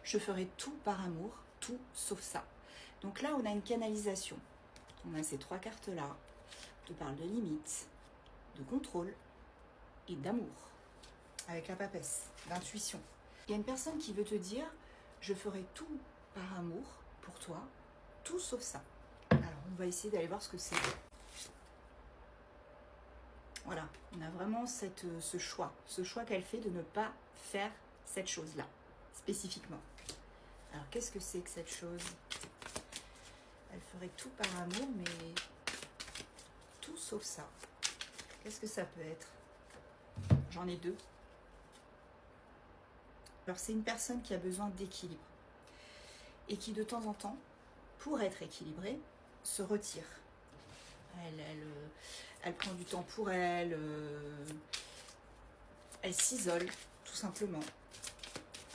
je ferai tout par amour, tout sauf ça. Donc là, on a une canalisation. On a ces trois cartes-là. On te parle de limites, de contrôle et d'amour. Avec la papesse, d'intuition. Il y a une personne qui veut te dire, je ferai tout par amour pour toi, tout sauf ça. Alors, on va essayer d'aller voir ce que c'est. Voilà, on a vraiment ce choix qu'elle fait de ne pas faire cette chose-là, spécifiquement. Alors, qu'est-ce que c'est que cette chose? Elle ferait tout par amour, mais tout sauf ça. Qu'est-ce que ça peut être? J'en ai deux. Alors, c'est une personne qui a besoin d'équilibre et qui, de temps en temps, pour être équilibrée, se retire. Elle prend du temps pour elle, elle s'isole, tout simplement.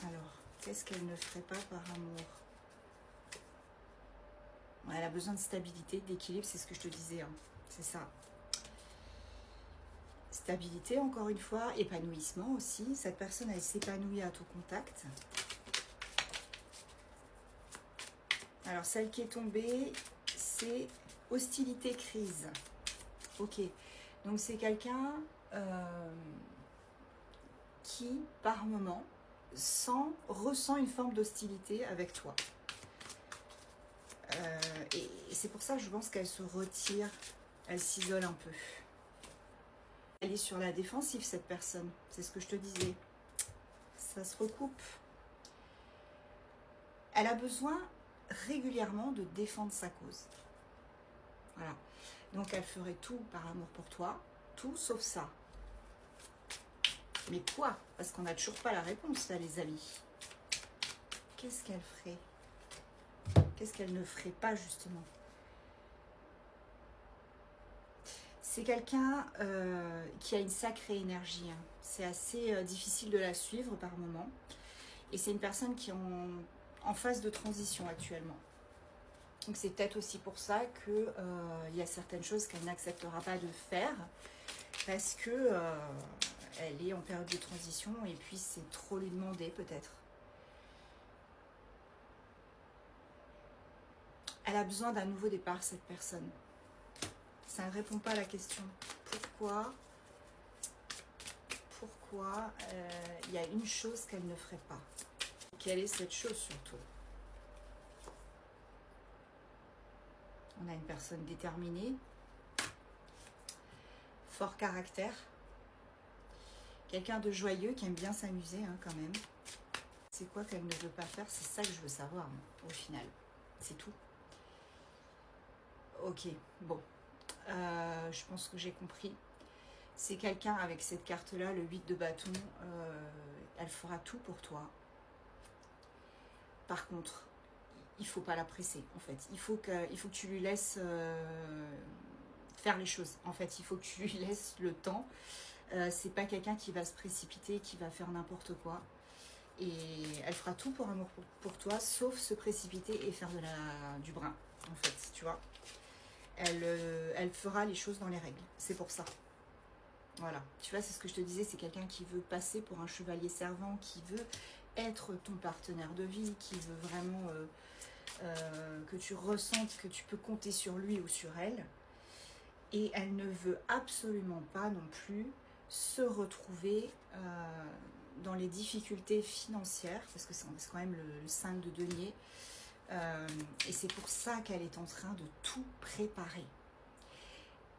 Alors, qu'est-ce qu'elle ne ferait pas par amour? Elle a besoin de stabilité, d'équilibre, c'est ce que je te disais, hein. C'est ça. Stabilité, encore une fois, épanouissement aussi. Cette personne, elle s'épanouit à tout contact. Alors, celle qui est tombée, c'est hostilité, crise. Ok, donc c'est quelqu'un qui, par moment, ressent une forme d'hostilité avec toi. Et c'est pour ça que je pense qu'elle se retire, elle s'isole un peu. Elle est sur la défensive, cette personne, c'est ce que je te disais. Ça se recoupe. Elle a besoin régulièrement de défendre sa cause. Voilà. Donc elle ferait tout par amour pour toi, tout sauf ça. Mais quoi? Parce qu'on n'a toujours pas la réponse là, les amis. Qu'est-ce qu'elle ferait? Qu'est-ce qu'elle ne ferait pas, justement? C'est quelqu'un qui a une sacrée énergie, hein. C'est assez difficile de la suivre par moment. Et c'est une personne qui est en phase de transition actuellement. Donc c'est peut-être aussi pour ça qu'il y a certaines choses qu'elle n'acceptera pas de faire. Parce que elle est en période de transition et puis c'est trop lui demander peut-être. Elle a besoin d'un nouveau départ, cette personne. Ça ne répond pas à la question. Pourquoi il y a une chose qu'elle ne ferait pas? Quelle est cette chose surtout? On a une personne déterminée, fort caractère, quelqu'un de joyeux qui aime bien s'amuser, hein, quand même. C'est quoi qu'elle ne veut pas faire? C'est ça que je veux savoir, hein, au final. C'est tout. Ok, bon. Je pense que j'ai compris. C'est quelqu'un avec cette carte-là, le 8 de bâton. Elle fera tout pour toi. Par contre, il ne faut pas la presser, en fait. Il faut que tu lui laisses faire les choses. En fait, il faut que tu lui laisses le temps. C'est pas quelqu'un qui va se précipiter, qui va faire n'importe quoi. Et elle fera tout pour amour pour toi, sauf se précipiter et faire du brin, en fait, tu vois. Elle fera les choses dans les règles. C'est pour ça. Voilà. Tu vois, c'est ce que je te disais. C'est quelqu'un qui veut passer pour un chevalier servant, qui veut être ton partenaire de vie, qui veut vraiment que tu ressentes que tu peux compter sur lui ou sur elle. Et elle ne veut absolument pas non plus se retrouver dans les difficultés financières, parce que c'est quand même le 5 de denier. Et c'est pour ça qu'elle est en train de tout préparer.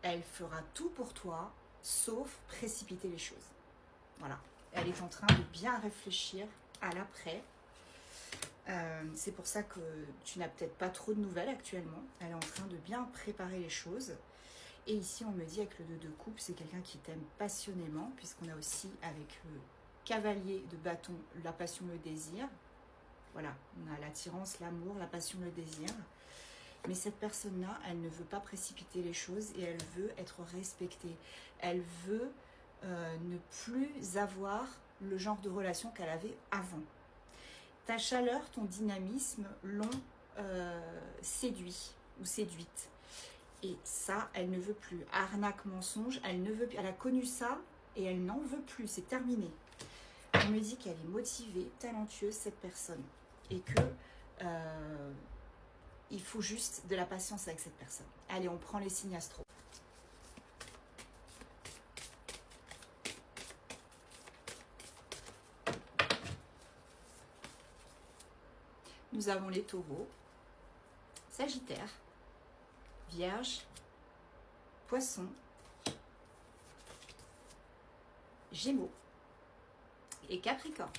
Elle fera tout pour toi, sauf précipiter les choses. Voilà. Elle est en train de bien réfléchir à l'après. C'est pour ça que tu n'as peut-être pas trop de nouvelles actuellement. Elle est en train de bien préparer les choses. Et ici, on me dit avec le 2 de coupe, c'est quelqu'un qui t'aime passionnément, puisqu'on a aussi avec le cavalier de bâton, la passion, le désir. Voilà, on a l'attirance, l'amour, la passion, le désir. Mais cette personne-là, elle ne veut pas précipiter les choses et elle veut être respectée. Elle veut ne plus avoir le genre de relation qu'elle avait avant. Ta chaleur, ton dynamisme l'ont séduit ou séduite. Et ça, elle ne veut plus. Arnaque, mensonge, elle ne veut plus. Elle a connu ça et elle n'en veut plus. C'est terminé. On me dit qu'elle est motivée, talentueuse, cette personne. et que il faut juste de la patience avec cette personne. Allez, on prend les signes astro. Nous avons les taureaux, Sagittaire, Vierge, Poisson, Gémeaux et Capricorne.